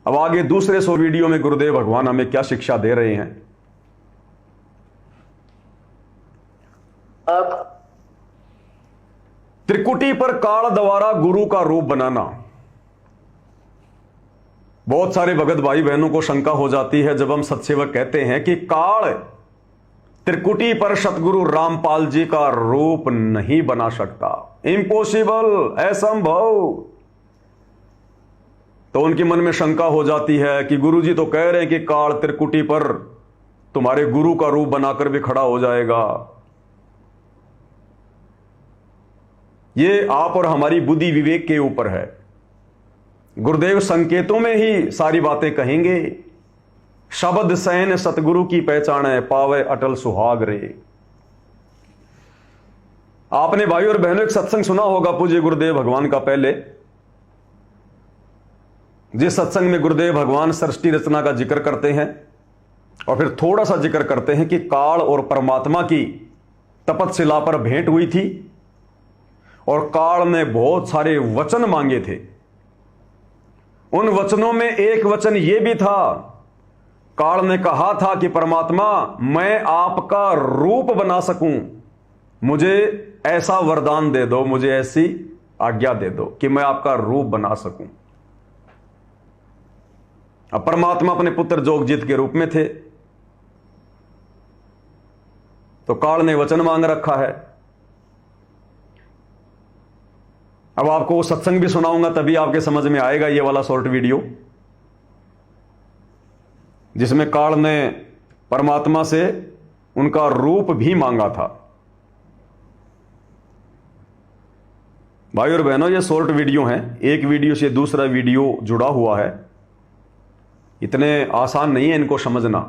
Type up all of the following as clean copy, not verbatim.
अब आगे दूसरे 100 वीडियो में गुरुदेव भगवान हमें क्या शिक्षा दे रहे हैं। आप त्रिकुटी पर काल द्वारा गुरु का रूप बनाना। बहुत सारे भगत भाई बहनों को शंका हो जाती है जब हम सत्सेवक कहते हैं कि काल त्रिकुटी पर सतगुरु रामपाल जी का रूप नहीं बना सकता, इम्पॉसिबल, असंभव। तो उनके मन में शंका हो जाती है कि गुरु जी तो कह रहे हैं कि काल त्रिकुटी पर तुम्हारे गुरु का रूप बनाकर भी खड़ा हो जाएगा। ये आप और हमारी बुद्धि विवेक के ऊपर है। गुरुदेव संकेतों में ही सारी बातें कहेंगे। शब्द सैन सतगुरु की पहचान है, पावे अटल सुहाग रे। आपने भाई और बहनों एक सत्संग सुना होगा पूज्य गुरुदेव भगवान का पहले, जिस सत्संग में गुरुदेव भगवान सृष्टि रचना का जिक्र करते हैं और फिर थोड़ा सा जिक्र करते हैं कि काल और परमात्मा की तपतशिला पर भेंट हुई थी और काल ने बहुत सारे वचन मांगे थे। उन वचनों में एक वचन यह भी था, काल ने कहा था कि परमात्मा मैं आपका रूप बना सकूं, मुझे ऐसा वरदान दे दो, मुझे ऐसी आज्ञा दे दो कि मैं आपका रूप बना सकूं। अब परमात्मा अपने पुत्र जोगजीत के रूप में थे, तो काल ने वचन मांग रखा है। अब आपको वो सत्संग भी सुनाऊंगा तभी आपके समझ में आएगा ये वाला शॉर्ट वीडियो, जिसमें काल ने परमात्मा से उनका रूप भी मांगा था। भाई और बहनों, ये शॉर्ट वीडियो हैं, एक वीडियो से दूसरा वीडियो जुड़ा हुआ है। इतने आसान नहीं है इनको समझना।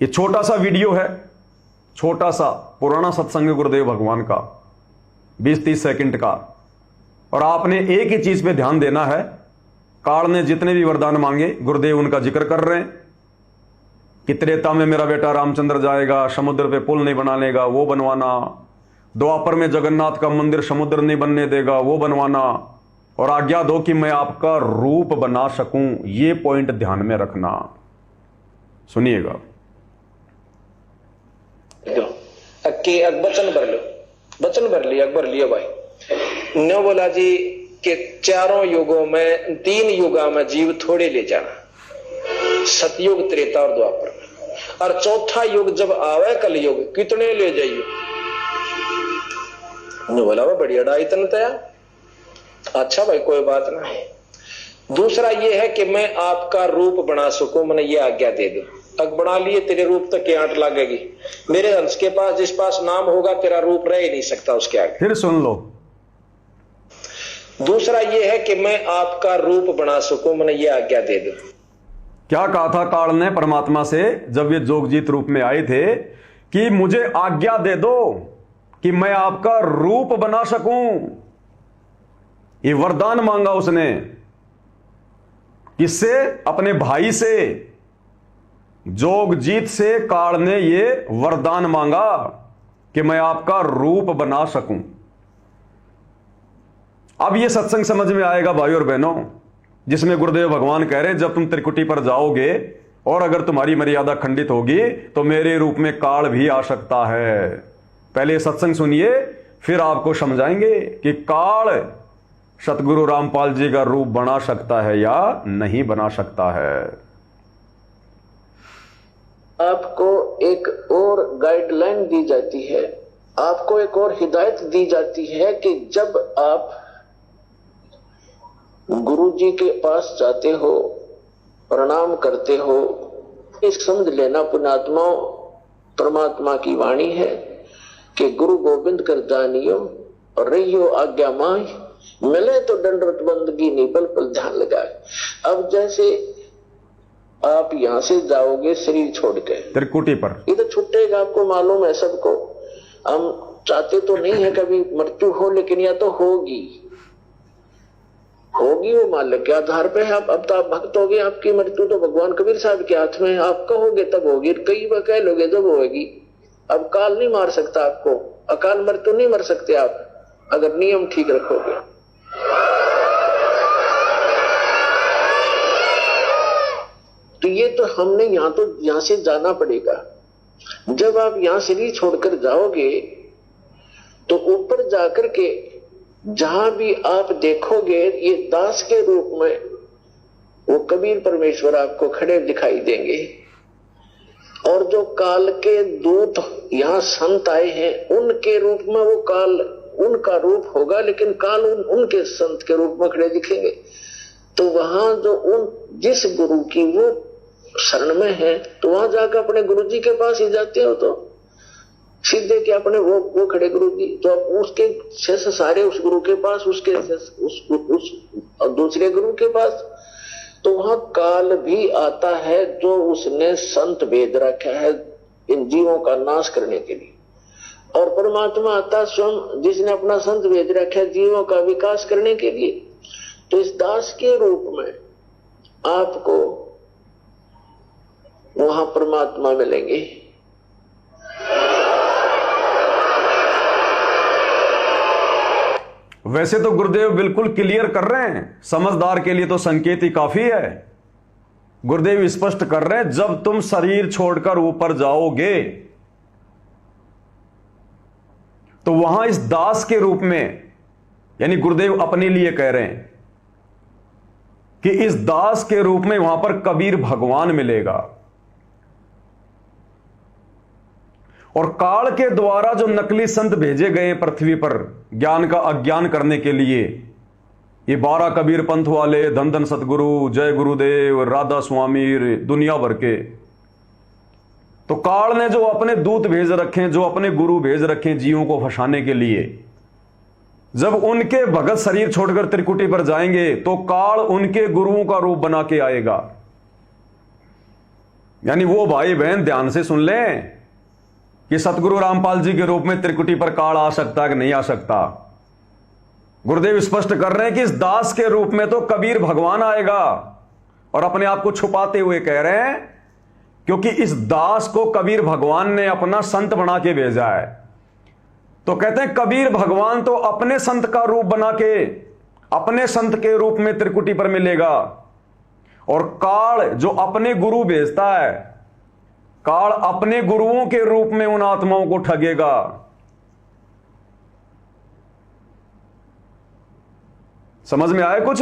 ये छोटा सा वीडियो है, छोटा सा पुराना सत्संग गुरुदेव भगवान का 20-30 सेकंड का, और आपने एक ही चीज पे ध्यान देना है। काल ने जितने भी वरदान मांगे गुरुदेव उनका जिक्र कर रहे हैं कि त्रेता में मेरा बेटा रामचंद्र जाएगा, समुद्र पे पुल नहीं बना लेगा, वो बनवाना। द्वापर में जगन्नाथ का मंदिर समुद्र नहीं बनने देगा, वो बनवाना। और आज्ञा दो कि मैं आपका रूप बना सकूं, ये पॉइंट ध्यान में रखना। सुनिएगा। वचन भर लो, वचन भर लिया, अकबर लिया भाई। नो बोला जी कि चारों युगों में 3 युगा में जीव थोड़े ले जाना, सतयुग, त्रेता और द्वापर। और चौथा युग जब आवे कलयुग, कितने ले जाइए? नो बोला वो बढ़िया डाई तन तया। अच्छा भाई कोई बात नहीं। दूसरा ये है कि मैं आपका रूप बना सकूं, मैंने ये आज्ञा दे दो। तक बना लिए, तेरे रूप तक क्या आंट लगेगी? मेरे हंस के पास जिस पास नाम होगा तेरा रूप रह ही नहीं सकता उसके आगे। फिर सुन लो। दूसरा ये है कि मैं आपका रूप बना सकूं, मैंने ये आज्ञा दे दो। क्या कहा था काल ने परमात्मा से जब ये जोगजीत रूप में आए थे कि मुझे आज्ञा दे दो कि मैं आपका रूप बना सकूं। ये वरदान मांगा उसने, किससे? अपने भाई से, जोगजीत से काल ने ये वरदान मांगा कि मैं आपका रूप बना सकूं। अब ये सत्संग समझ में आएगा भाई और बहनों, जिसमें गुरुदेव भगवान कह रहे हैं जब तुम त्रिकुटी पर जाओगे और अगर तुम्हारी मर्यादा खंडित होगी तो मेरे रूप में काल भी आ सकता है। पहले सत्संग सुनिए, फिर आपको समझाएंगे कि काल सतगुरु रामपाल जी का रूप बना सकता है या नहीं बना सकता है। आपको एक और गाइडलाइन दी जाती है, आपको एक और हिदायत दी जाती है कि जब आप गुरु जी के पास जाते हो, प्रणाम करते हो, इस समझ लेना पुण्यात्माओं, परमात्मा की वाणी है कि गुरु गोविंद कर जानियो और रहियो आज्ञा माय, मिले तो दंडवत बंदगी नहीं पल पल ध्यान लगाए। अब जैसे आप यहां से जाओगे शरीर छोड़ के त्रिकुटी पर, ये तो छुट्टेगा, आपको मालूम है सबको। हम चाहते तो नहीं है कभी मृत्यु हो, लेकिन या तो होगी, वो मालिक के आधार पे है। अब तो आप भक्त हो गए, आपकी मृत्यु तो भगवान कबीर साहब के हाथ में है। आप कहोगे तब होगी, कई बार कह लोगे जब होगी। अब काल नहीं मार सकता आपको, अकाल मृत्यु नहीं मर सकते आप अगर नियम ठीक रखोगे। ये तो हमने यहां से जाना पड़ेगा। जब आप यहां शरीर छोड़कर जाओगे तो ऊपर जाकर के जहां भी आप देखोगे ये दास के रूप में वो कबीर परमेश्वर आपको खड़े दिखाई देंगे। और जो काल के दूत यहां संत आए हैं उनके रूप में वो काल उनका रूप होगा, लेकिन काल उनके संत के रूप में खड़े दिखेंगे। तो वहां जो जिस गुरु की वो शरण में है तो वहां जाकर अपने गुरु जी के पास ही जाते हो तो सीधे के अपने वो खड़े गुरु जी, तो उसके शिष्य सारे उस गुरु के पास, उसके उस दूसरे गुरु के पास। तो वहां काल भी आता है जो उसने संत भेज रखा है इन जीवों का नाश करने के लिए, और परमात्मा आता स्वयं जिसने अपना संत भेज रखा है जीवों का विकास करने के लिए। तो इस दास के रूप में आपको वहां परमात्मा मिलेंगे। वैसे तो गुरुदेव बिल्कुल क्लियर कर रहे हैं, समझदार के लिए तो संकेत ही काफी है। गुरुदेव स्पष्ट कर रहे हैं जब तुम शरीर छोड़कर ऊपर जाओगे तो वहां इस दास के रूप में, यानी गुरुदेव अपने लिए कह रहे हैं कि इस दास के रूप में वहां पर कबीर भगवान मिलेगा। और काल के द्वारा जो नकली संत भेजे गए पृथ्वी पर ज्ञान का अज्ञान करने के लिए, ये 12 कबीर पंथ वाले, धन धन सतगुरु, जय गुरुदेव, राधा स्वामी, दुनिया भर के, तो काल ने जो अपने दूत भेज रखे, जो अपने गुरु भेज रखे जीवों को फंसाने के लिए, जब उनके भगत शरीर छोड़कर त्रिकुटी पर जाएंगे तो काल उनके गुरुओं का रूप बना के आएगा। यानी वो भाई बहन ध्यान से सुन लें कि सतगुरु रामपाल जी के रूप में त्रिकुटी पर काल आ सकता है कि नहीं आ सकता। गुरुदेव स्पष्ट कर रहे हैं कि इस दास के रूप में तो कबीर भगवान आएगा, और अपने आप को छुपाते हुए कह रहे हैं क्योंकि इस दास को कबीर भगवान ने अपना संत बना के भेजा है। तो कहते हैं कबीर भगवान तो अपने संत का रूप बना के अपने संत के रूप में त्रिकुटी पर मिलेगा, और काल जो अपने गुरु भेजता है, काल अपने गुरुओं के रूप में उन आत्माओं को ठगेगा। समझ में आए कुछ?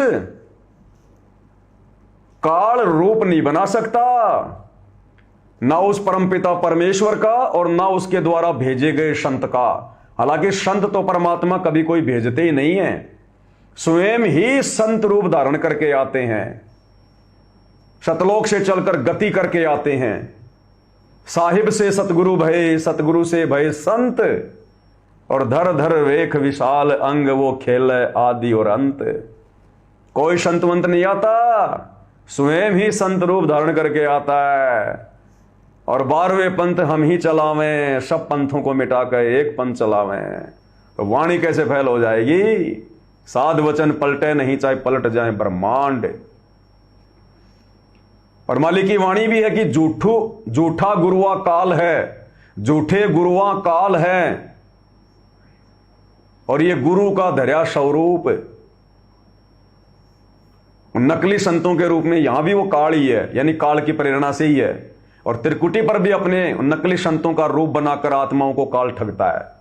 काल रूप नहीं बना सकता, ना उस परमपिता परमेश्वर का और ना उसके द्वारा भेजे गए संत का। हालांकि संत तो परमात्मा कभी कोई भेजते ही नहीं है, स्वयं ही संत रूप धारण करके आते हैं, सतलोक से चलकर गति करके आते हैं। साहिब से सतगुरु भय, सतगुरु से भय संत, और धर धर वेख विशाल अंग, वो खेल आदि और अंत। कोई संतवंत नहीं आता, स्वयं ही संत रूप धारण करके आता है। और 12वें पंथ हम ही चलावें, सब पंथों को मिटाकर एक पंथ चलावें, तो वाणी कैसे फैल हो जाएगी? साध वचन पलटे नहीं, चाहे पलट जाए ब्रह्मांड। और मालिक की वाणी भी है कि झूठा गुरुआ काल है, झूठे गुरुआ काल है, और ये गुरु का धर्या स्वरूप नकली संतों के रूप में यहां भी वो काल ही है, यानी काल की प्रेरणा से ही है। और त्रिकुटी पर भी अपने नकली संतों का रूप बनाकर आत्माओं को काल ठगता है।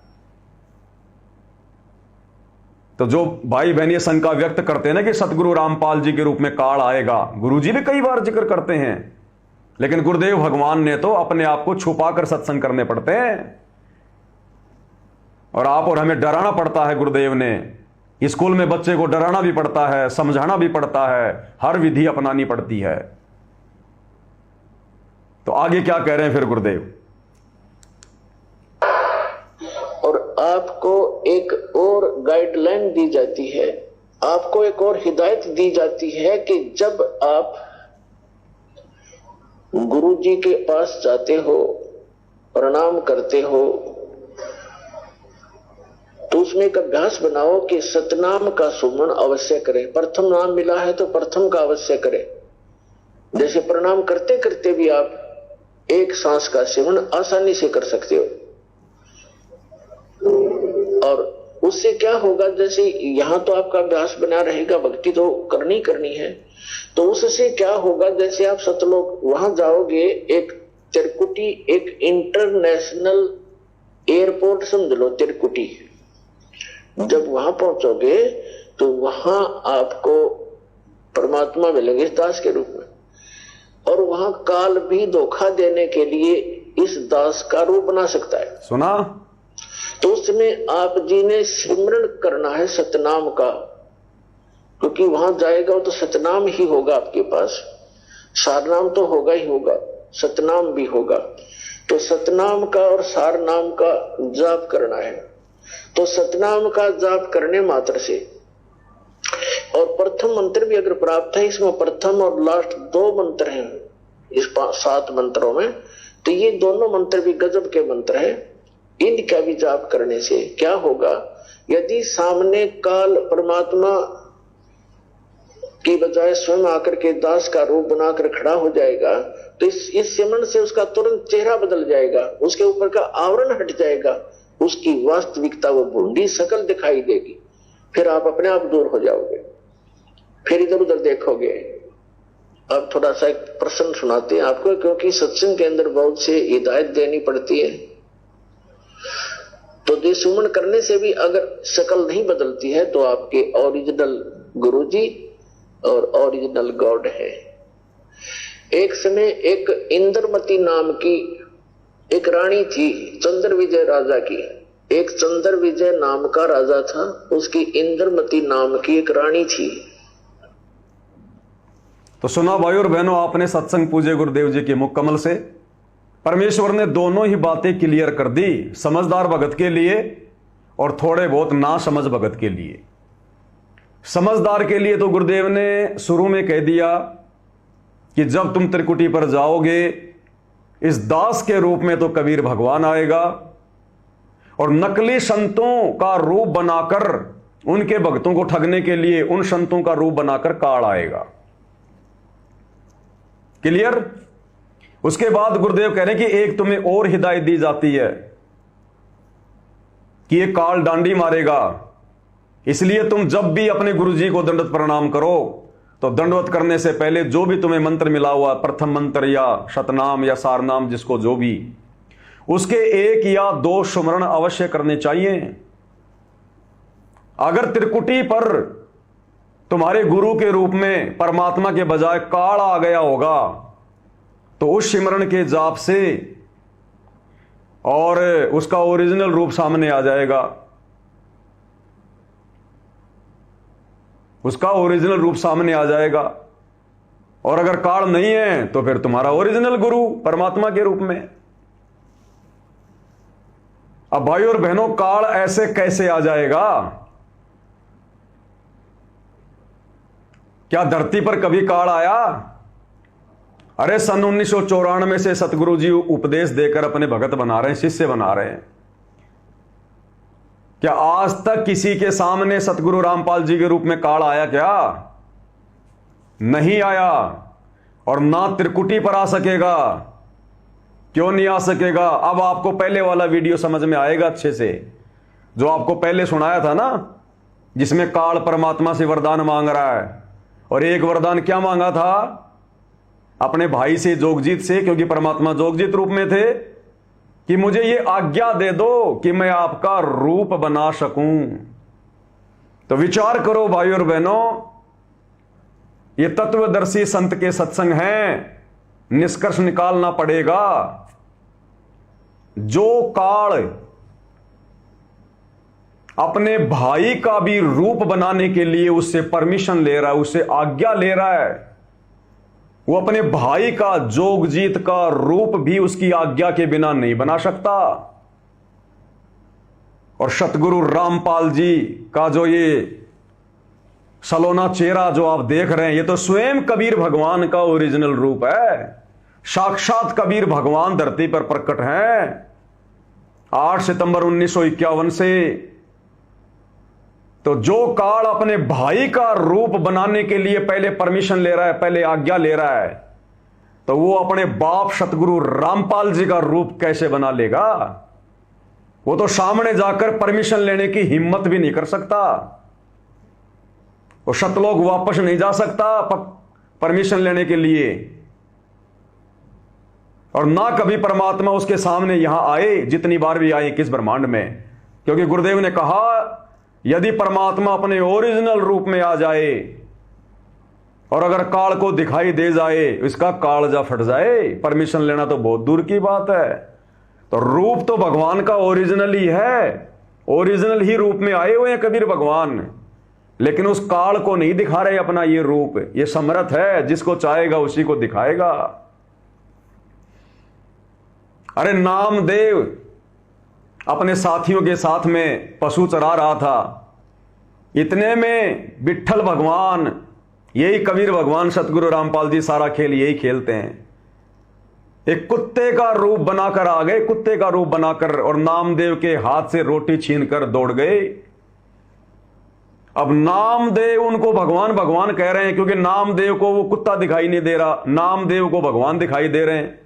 तो जो भाई बहन ये शंका व्यक्त करते हैं ना कि सतगुरु रामपाल जी के रूप में काल आएगा, गुरुजी भी कई बार जिक्र करते हैं, लेकिन गुरुदेव भगवान ने तो अपने आप को छुपाकर सत्संग करने पड़ते हैं। और आप और हमें डराना पड़ता है। गुरुदेव ने स्कूल में बच्चे को डराना भी पड़ता है, समझाना भी पड़ता है, हर विधि अपनानी पड़ती है। तो आगे क्या कह रहे हैं फिर गुरुदेव? और आपको एक और गाइडलाइन दी जाती है, आपको एक और हिदायत दी जाती है कि जब आप गुरु जी के पास जाते हो, प्रणाम करते हो, तो उसमें एक अभ्यास बनाओ कि सतनाम का सुमन अवश्य करें। प्रथम नाम मिला है तो प्रथम का अवश्य करें। जैसे प्रणाम करते करते भी आप एक सांस का सेवन आसानी से कर सकते हो, और उससे क्या होगा, जैसे यहां तो आपका अभ्यास बना रहेगा, भक्ति तो करनी है, तो उससे क्या होगा, जैसे आप सतलोक वहां जाओगे, एक त्रिकुटी, एक इंटरनेशनल एयरपोर्ट समझ लो त्रिकुटी। जब वहां पहुंचोगे तो वहां आपको परमात्मा मिलेंगे दास के रूप में, और वहां काल भी धोखा देने के लिए इस दास का रूप बना सकता है। सुना? तो उसमें आप जी ने सिमरण करना है सतनाम का, क्योंकि वहां जाएगा तो सतनाम ही होगा आपके पास, सारनाम तो होगा ही होगा, सतनाम भी होगा। तो सतनाम का और सारनाम का जाप करना है। तो सतनाम का जाप करने मात्र से, और प्रथम मंत्र भी अगर प्राप्त है, इसमें प्रथम और लास्ट 2 मंत्र हैं इस 7 मंत्रों में, तो ये दोनों मंत्र भी गजब के मंत्र हैं। इनका भी जाप करने से क्या होगा, यदि सामने काल परमात्मा की बजाय स्वयं आकर के दास का रूप बनाकर खड़ा हो जाएगा, तो इस सिमरन से उसका तुरंत चेहरा बदल जाएगा, उसके ऊपर का आवरण हट जाएगा, उसकी वास्तविकता वो भूंडी शकल दिखाई देगी। फिर आप अपने आप दूर हो जाओगे, फिर इधर उधर देखोगे। अब थोड़ा सा एक प्रश्न सुनाते हैं आपको, क्योंकि सत्संग के अंदर बहुत से हिदायत देनी पड़ती है। तो सुमन करने से भी अगर शकल नहीं बदलती है तो आपके ओरिजिनल गुरुजी और ओरिजिनल गॉड है। एक समय एक इंद्रमती नाम की एक रानी थी, चंद्र विजय राजा की। एक चंद्र विजय नाम का राजा था, उसकी इंद्रमती नाम की एक रानी थी। तो सुना भाई और बहनों, आपने सत्संग पूजे गुरुदेव जी के मुख कमल से परमेश्वर ने दोनों ही बातें क्लियर कर दी, समझदार भगत के लिए और थोड़े बहुत ना समझ भगत के लिए। समझदार के लिए तो गुरुदेव ने शुरू में कह दिया कि जब तुम त्रिकुटी पर जाओगे, इस दास के रूप में तो कबीर भगवान आएगा, और नकली संतों का रूप बनाकर उनके भक्तों को ठगने के लिए उन संतों का रूप बनाकर काल आएगा। क्लियर? उसके बाद गुरुदेव कह रहे हैं कि एक तुम्हें और हिदायत दी जाती है कि ये काल डांडी मारेगा, इसलिए तुम जब भी अपने गुरुजी को दंडवत प्रणाम करो तो दंडवत करने से पहले जो भी तुम्हें मंत्र मिला हुआ, प्रथम मंत्र या शतनाम या सारनाम, जिसको जो भी, उसके 1 या 2 सुमरण अवश्य करने चाहिए। अगर त्रिकुटी पर तुम्हारे गुरु के रूप में परमात्मा के बजाय काल आ गया होगा तो उस सिमरण के जाप से और उसका ओरिजिनल रूप सामने आ जाएगा, उसका ओरिजिनल रूप सामने आ जाएगा। और अगर काल नहीं है तो फिर तुम्हारा ओरिजिनल गुरु परमात्मा के रूप में। अब भाई और बहनों, काल ऐसे कैसे आ जाएगा? क्या धरती पर कभी काल आया? अरे सन 1994 से सतगुरु जी उपदेश देकर अपने भगत बना रहे हैं, शिष्य बना रहे हैं। क्या आज तक किसी के सामने सतगुरु रामपाल जी के रूप में काल आया? क्या नहीं आया, और ना त्रिकुटी पर आ सकेगा। क्यों नहीं आ सकेगा? अब आपको पहले वाला वीडियो समझ में आएगा अच्छे से, जो आपको पहले सुनाया था ना, जिसमें काल परमात्मा से वरदान मांग रहा है। और एक वरदान क्या मांगा था? अपने भाई से, जोगजीत से, क्योंकि परमात्मा जोगजीत रूप में थे, कि मुझे ये आज्ञा दे दो कि मैं आपका रूप बना सकूं। तो विचार करो भाई और बहनों, ये तत्वदर्शी संत के सत्संग हैं। निष्कर्ष निकालना पड़ेगा। जो काल अपने भाई का भी रूप बनाने के लिए उससे परमिशन ले रहा है, उससे आज्ञा ले रहा है, वो अपने भाई का, जोगजीत का रूप भी उसकी आज्ञा के बिना नहीं बना सकता। और सतगुरु रामपाल जी का जो ये सलोना चेहरा जो आप देख रहे हैं, ये तो स्वयं कबीर भगवान का ओरिजिनल रूप है। साक्षात कबीर भगवान धरती पर प्रकट हैं 8 सितंबर 1951 से। तो जो काल अपने भाई का रूप बनाने के लिए पहले परमिशन ले रहा है, पहले आज्ञा ले रहा है, तो वो अपने बाप सतगुरु रामपाल जी का रूप कैसे बना लेगा? वो तो सामने जाकर परमिशन लेने की हिम्मत भी नहीं कर सकता। वो शतलोक वापस नहीं जा सकता परमिशन लेने के लिए, और ना कभी परमात्मा उसके सामने यहां आए, जितनी बार भी आए किस ब्रह्मांड में। क्योंकि गुरुदेव ने कहा यदि परमात्मा अपने ओरिजिनल रूप में आ जाए और अगर काल को दिखाई दे जाए, इसका कालजा फट जाए, परमिशन लेना तो बहुत दूर की बात है। तो रूप तो भगवान का ओरिजिनल ही है, ओरिजिनल ही रूप में आए हुए हैं कबीर भगवान, लेकिन उस काल को नहीं दिखा रहे अपना ये रूप। ये समर्थ है, जिसको चाहेगा उसी को दिखाएगा। अरे नामदेव अपने साथियों के साथ में पशु चरा रहा था, इतने में विट्ठल भगवान, यही कबीर भगवान सतगुरु रामपाल जी सारा खेल यही खेलते हैं, एक कुत्ते का रूप बनाकर आ गए, कुत्ते का रूप बनाकर, और नामदेव के हाथ से रोटी छीनकर दौड़ गए। अब नामदेव उनको भगवान भगवान कह रहे हैं, क्योंकि नामदेव को वो कुत्ता दिखाई नहीं दे रहा, नामदेव को भगवान दिखाई दे रहे हैं।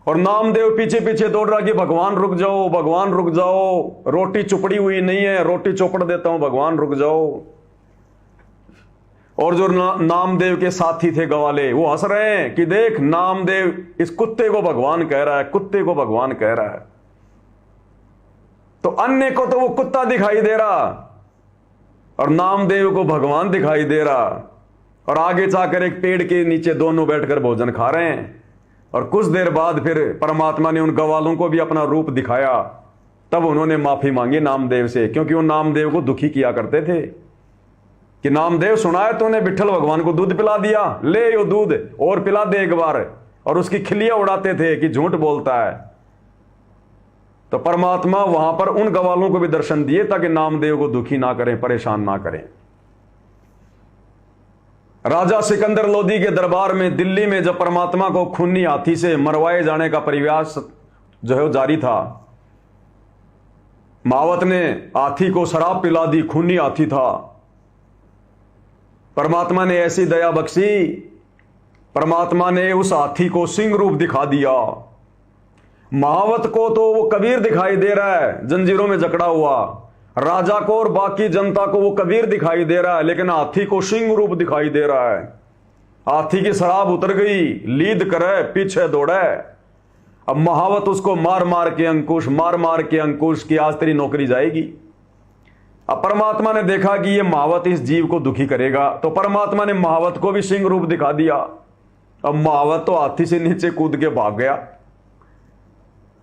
और नामदेव पीछे पीछे दौड़ रहा कि भगवान रुक जाओ, भगवान रुक जाओ, रोटी चुपड़ी हुई नहीं है, रोटी चौपड़ देता हूं, भगवान रुक जाओ। और जो नामदेव के साथी थे गवाले, वो हंस रहे हैं कि देख नामदेव इस कुत्ते को भगवान कह रहा है, कुत्ते को भगवान कह रहा है। तो अन्य को तो वो कुत्ता दिखाई दे रहा और नामदेव को भगवान दिखाई दे रहा, और आगे जाकर एक पेड़ के नीचे दोनों बैठकर भोजन खा रहे हैं। और कुछ देर बाद फिर परमात्मा ने उन गवालों को भी अपना रूप दिखाया, तब उन्होंने माफी मांगी नामदेव से, क्योंकि वो नामदेव को दुखी किया करते थे कि नामदेव सुना है तूने विट्ठल भगवान को दूध पिला दिया, ले यो दूध और पिला दे एक बार, और उसकी खिल्लियां उड़ाते थे कि झूठ बोलता है। तो परमात्मा वहां पर उन गवालों को भी दर्शन दिए ताकि नामदेव को दुखी ना करें, परेशान ना करें। राजा सिकंदर लोदी के दरबार में दिल्ली में जब परमात्मा को खूनी हाथी से मरवाए जाने का प्रयास जो है जारी था, महावत ने हाथी को शराब पिला दी, खूनी हाथी था। परमात्मा ने ऐसी दया बख्शी, परमात्मा ने उस हाथी को सिंह रूप दिखा दिया। महावत को तो वो कबीर दिखाई दे रहा है जंजीरों में जकड़ा हुआ, राजा को और बाकी जनता को वो कबीर दिखाई दे रहा है, लेकिन हाथी को सिंह रूप दिखाई दे रहा है। हाथी की शराब उतर गई, लीद करे पीछे दौड़े। अब महावत उसको मार मार के अंकुश की आज तेरी नौकरी जाएगी। अब परमात्मा ने देखा कि ये महावत इस जीव को दुखी करेगा, तो परमात्मा ने महावत को भी सिंह रूप दिखा दिया। अब महावत तो हाथी से नीचे कूद के भाग गया।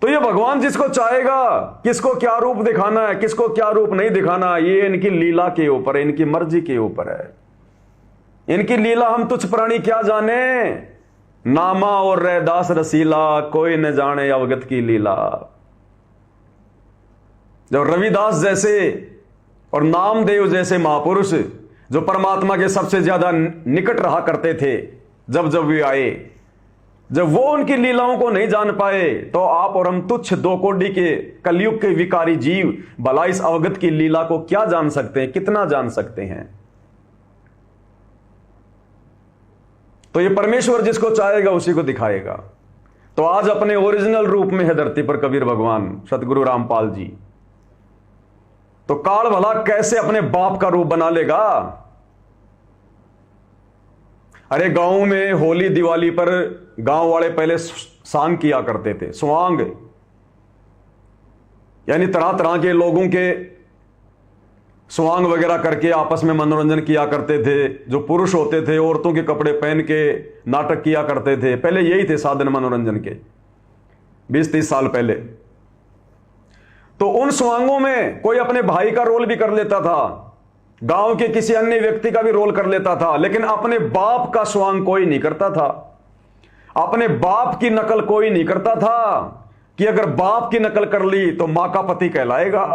तो ये भगवान जिसको चाहेगा किसको क्या रूप दिखाना है, किसको क्या रूप नहीं दिखाना, ये इनकी लीला के ऊपर है, इनकी मर्जी के ऊपर है। इनकी लीला हम तुच्छ प्राणी क्या जाने, नामा और रैदास रसीला, कोई न जाने अवगत की लीला। जब रविदास जैसे और नामदेव जैसे महापुरुष जो परमात्मा के सबसे ज्यादा निकट रहा करते थे, जब जब वे आए, जब वो उनकी लीलाओं को नहीं जान पाए, तो आप और हम तुच्छ दो कोटि के कलयुग के विकारी जीव भला इस अवगत की लीला को क्या जान सकते हैं, कितना जान सकते हैं। तो ये परमेश्वर जिसको चाहेगा उसी को दिखाएगा। तो आज अपने ओरिजिनल रूप में है धरती पर कबीर भगवान सतगुरु रामपाल जी। तो काल भला कैसे अपने बाप का रूप बना लेगा। अरे गांव में होली दिवाली पर गांव वाले पहले सांग किया करते थे, स्वांग, यानी तरह तरह के लोगों के स्वांग वगैरह करके आपस में मनोरंजन किया करते थे। जो पुरुष होते थे औरतों के कपड़े पहन के नाटक किया करते थे। पहले यही थे साधन मनोरंजन के, 20-30 साल पहले। तो उन स्वांगों में कोई अपने भाई का रोल भी कर लेता था, गांव के किसी अन्य व्यक्ति का भी रोल कर लेता था, लेकिन अपने बाप का स्वांग कोई नहीं करता था। अपने बाप की नकल कोई नहीं करता था कि अगर बाप की नकल कर ली तो मां का पति कहलाएगा।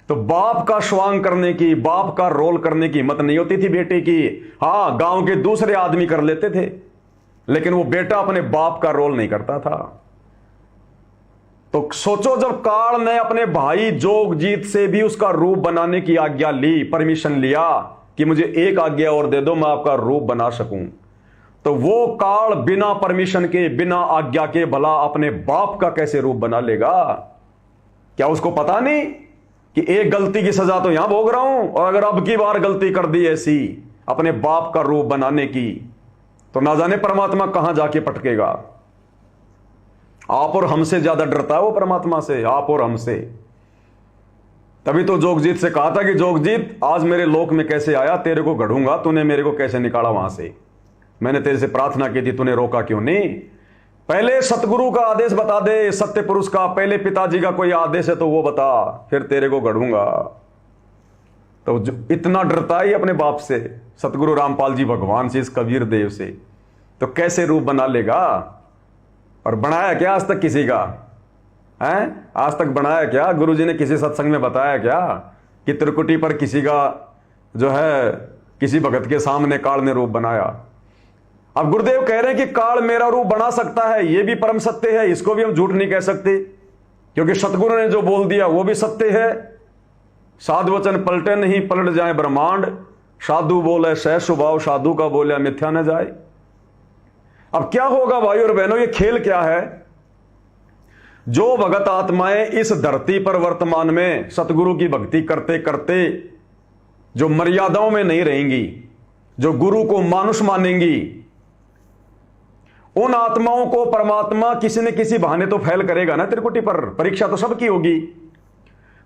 तो बाप का स्वांग करने की, बाप का रोल करने की हिम्मत नहीं होती थी बेटे की। हां, गांव के दूसरे आदमी कर लेते थे, लेकिन वो बेटा अपने बाप का रोल नहीं करता था। तो सोचो, जब काल ने अपने भाई जोगजीत से भी उसका रूप बनाने की आज्ञा ली, परमिशन लिया कि मुझे एक आज्ञा और दे दो, मैं आपका रूप बना सकूं, तो वो काल बिना परमिशन के, बिना आज्ञा के भला अपने बाप का कैसे रूप बना लेगा। क्या उसको पता नहीं कि एक गलती की सजा तो यहां भोग रहा हूं, और अगर अब की बार गलती कर दी ऐसी अपने बाप का रूप बनाने की, तो ना जाने परमात्मा कहां जाके पटकेगा। आप और हमसे ज्यादा डरता है वो परमात्मा से, आप और हमसे। तभी तो जोगजीत से कहा था कि जोगजीत आज मेरे लोक में कैसे आया, तेरे को गढ़ूंगा, तूने मेरे को कैसे निकाला वहां से। मैंने तेरे से प्रार्थना की थी, तूने रोका क्यों नहीं। पहले सतगुरु का आदेश बता दे, सत्य पुरुष का, पहले पिताजी का कोई आदेश है तो वो बता, फिर तेरे को गढ़ूंगा। तो इतना डरता है अपने बाप से, सतगुरु रामपाल जी भगवान से, इस कबीर देव से, तो कैसे रूप बना लेगा। और बनाया क्या आज तक किसी का है? आज तक बनाया क्या? गुरुजी ने किसी सत्संग में बताया क्या कि त्रिकुटी पर किसी का जो है, किसी भगत के सामने काल ने रूप बनाया। अब गुरुदेव कह रहे हैं कि काल मेरा रूप बना सकता है, यह भी परम सत्य है, इसको भी हम झूठ नहीं कह सकते, क्योंकि सतगुरु ने जो बोल दिया वो भी सत्य है। साधु वचन पलटे नहीं, पलट जाए ब्रह्मांड, साधु बोले सह स्वभाव, साधु का बोले मिथ्या न जाए। अब क्या होगा भाई और बहनों, ये खेल क्या है? जो भगत आत्माएं इस धरती पर वर्तमान में सतगुरु की भक्ति करते करते जो मर्यादाओं में नहीं रहेंगी, जो गुरु को मानुष मानेंगी, उन आत्माओं को परमात्मा किसी न किसी बहाने तो फैल करेगा ना त्रिकुटी पर। परीक्षा तो सबकी होगी।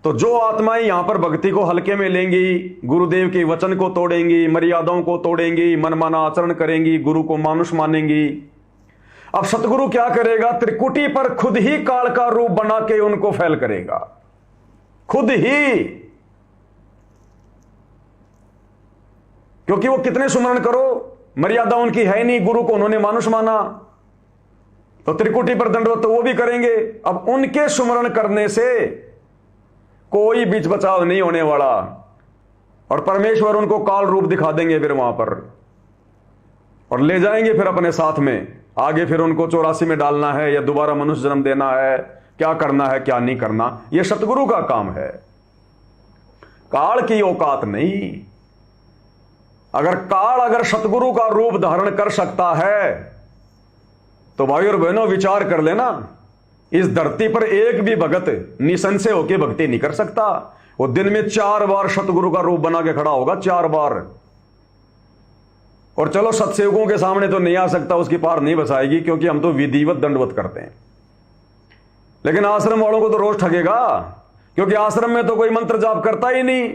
तो जो आत्माएं यहां पर भक्ति को हल्के में लेंगी, गुरुदेव के वचन को तोड़ेंगी, मर्यादाओं को तोड़ेंगी, मनमाना आचरण करेंगी, गुरु को मानुष मानेंगी, अब सतगुरु क्या करेगा? त्रिकुटी पर खुद ही काल का रूप बना के उनको फैल करेगा, खुद ही। क्योंकि वो कितने सुमरण करो, मर्यादा उनकी है नहीं, गुरु को उन्होंने मानुष माना, तो त्रिकुटी पर दंडवत तो वो भी करेंगे। अब उनके सुमरण करने से कोई बीच बचाव नहीं होने वाला, और परमेश्वर उनको काल रूप दिखा देंगे फिर वहां पर, और ले जाएंगे फिर अपने साथ में। आगे फिर उनको 84 में डालना है या दोबारा मनुष्य जन्म देना है, क्या करना है क्या नहीं करना, यह सतगुरु का काम है, काल की औकात नहीं। अगर सतगुरु का रूप धारण कर सकता है तो भाई और बहनों विचार कर लेना, इस धरती पर एक भी भगत निसंशय होकर भक्ति नहीं कर सकता। वो दिन में 4 बार सतगुरु का रूप बना के खड़ा होगा, 4 बार। और चलो सत्सेवकों के सामने तो नहीं आ सकता, उसकी पार नहीं बसाएगी, क्योंकि हम तो विधिवत दंडवत करते हैं। लेकिन आश्रम वालों को तो रोज ठगेगा, क्योंकि आश्रम में तो कोई मंत्र जाप करता ही नहीं।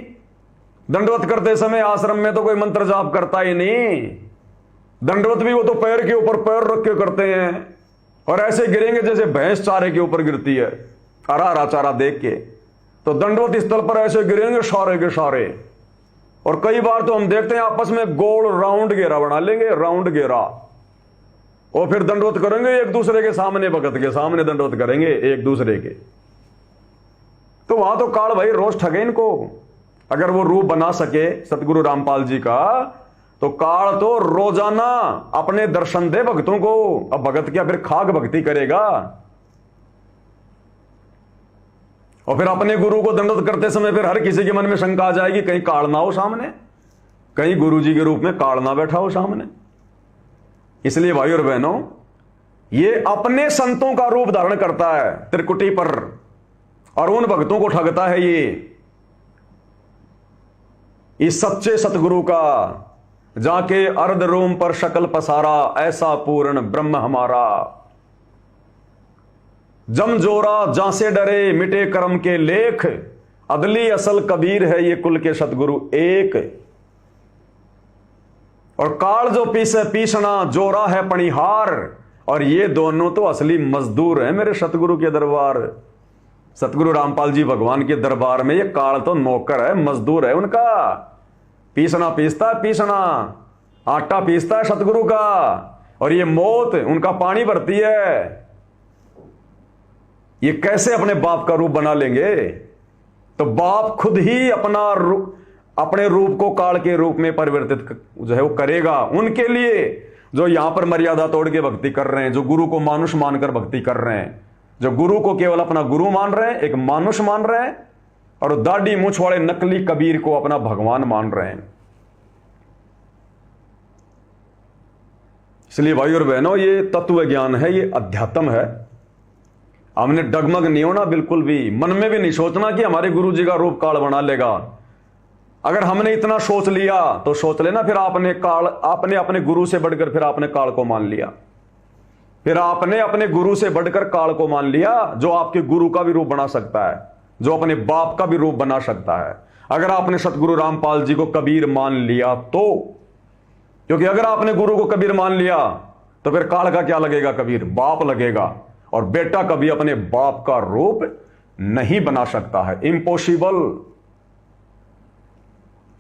दंडवत करते समय आश्रम में तो कोई मंत्र जाप करता ही नहीं। दंडवत भी वो तो पैर के ऊपर पैर रख के करते हैं, और ऐसे गिरेंगे जैसे भैंस चारे के ऊपर गिरती है, हरा हरा चारा देख के। तो दंडवत स्थल पर ऐसे गिरेंगे सारे के सारे। और कई बार तो हम देखते हैं आपस में गोल राउंड घेरा बना लेंगे, राउंड घेरा, और फिर दंडवत करेंगे एक दूसरे के सामने, भगत के सामने दंडवत करेंगे एक दूसरे के। तो वहां तो काल भाई रोज ठगे इनको। अगर वो रूप बना सके सतगुरु रामपाल जी का, तो काल तो रोजाना अपने दर्शन दे भक्तों को। अब भगत क्या फिर खाक भक्ति करेगा? और फिर अपने गुरु को दंडवत करते समय फिर हर किसी के मन में शंका आ जाएगी, कहीं काल ना हो सामने, कहीं गुरु जी के रूप में काल ना बैठा हो सामने। इसलिए भाई और बहनों, ये अपने संतों का रूप धारण करता है त्रिकुटी पर, और उन भक्तों को ठगता है ये। इस सच्चे सतगुरु का जाके अर्ध रोम पर शकल पसारा, ऐसा पूर्ण ब्रह्म हमारा। जम जोरा जासे डरे मिटे कर्म के लेख, अदली असल कबीर है ये कुल के सतगुरु एक। और काल जो पीसे पीसना, जोरा है पणिहार, और ये दोनों तो असली मजदूर हैं मेरे सतगुरु के दरबार। सतगुरु रामपाल जी भगवान के दरबार में ये काल तो नौकर है, मजदूर है उनका। पीसना पीसता है, पीसना आटा पीसता है सतगुरु का, और ये मौत उनका पानी भरती है। ये कैसे अपने बाप का रूप बना लेंगे? तो बाप खुद ही अपने रूप को काल के रूप में परिवर्तित जो है वो करेगा उनके लिए, जो यहां पर मर्यादा तोड़ के भक्ति कर रहे हैं, जो गुरु को मानुष मानकर भक्ति कर रहे हैं, जो गुरु को केवल अपना गुरु मान रहे हैं, एक मानुष मान रहे हैं, और दाढ़ी मूछ वाले नकली कबीर को अपना भगवान मान रहे हैं। इसलिए भाई और बहनों, ये तत्व ज्ञान है, ये अध्यात्म है। हमने डगमग नहीं होना, बिल्कुल भी मन में भी नहीं सोचना कि हमारे गुरु जी का रूप काल बना लेगा। अगर हमने इतना सोच लिया तो सोच लेना फिर आपने अपने गुरु से बढ़कर फिर आपने काल को मान लिया, फिर आपने अपने गुरु से बढ़कर काल को मान लिया, जो आपके गुरु का भी रूप बना सकता है, जो अपने बाप का भी रूप बना सकता है। अगर आपने सतगुरु रामपाल जी को कबीर मान लिया तो, क्योंकि अगर आपने गुरु को कबीर मान लिया तो फिर काल का क्या लगेगा, कबीर बाप लगेगा, और बेटा कभी अपने बाप का रूप नहीं बना सकता है, इम्पॉसिबल।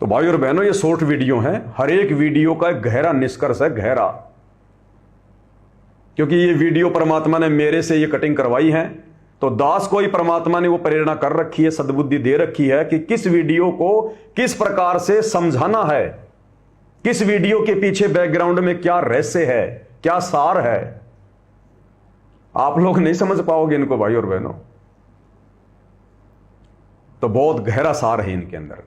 तो भाई और बहनों, ये शॉर्ट वीडियो है, हर एक वीडियो का एक गहरा निष्कर्ष है, गहरा, क्योंकि ये वीडियो परमात्मा ने मेरे से ये कटिंग करवाई है, तो दास को ही परमात्मा ने वो प्रेरणा कर रखी है, सद्बुद्धि दे रखी है कि किस वीडियो को किस प्रकार से समझाना है, किस वीडियो के पीछे बैकग्राउंड में क्या रहस्य है, क्या सार है। आप लोग नहीं समझ पाओगे इनको भाई और बहनों, तो बहुत गहरा सार है इनके अंदर।